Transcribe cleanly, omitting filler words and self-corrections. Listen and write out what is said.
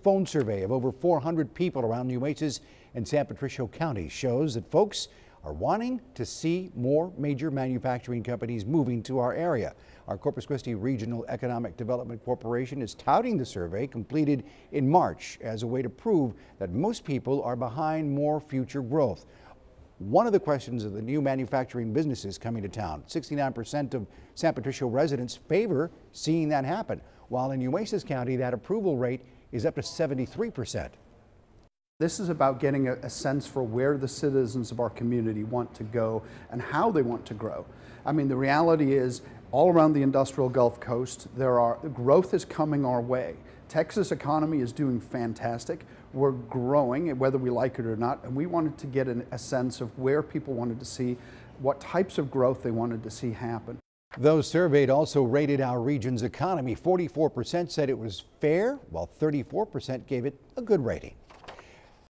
Phone survey of over 400 people around Nueces and San Patricio counties shows that folks are wanting to see more major manufacturing companies moving to our area. Our Corpus Christi Regional Economic Development Corporation is touting the survey completed in March as a way to prove that most people are behind more future growth. One of the questions of the new manufacturing businesses coming to town. 69% of San Patricio residents favor seeing that happen, while in Nueces County that approval rate is up to 73%. This is about getting a sense for where the citizens of our community want to go and how they want to grow. I mean, the reality is all around the industrial Gulf Coast, growth is coming our way. Texas economy is doing fantastic. We're growing, whether we like it or not, and we wanted to get a sense of where people wanted to see, what types of growth they wanted to see happen. Those surveyed also rated our region's economy. 44% said it was fair, while 34% gave it a good rating.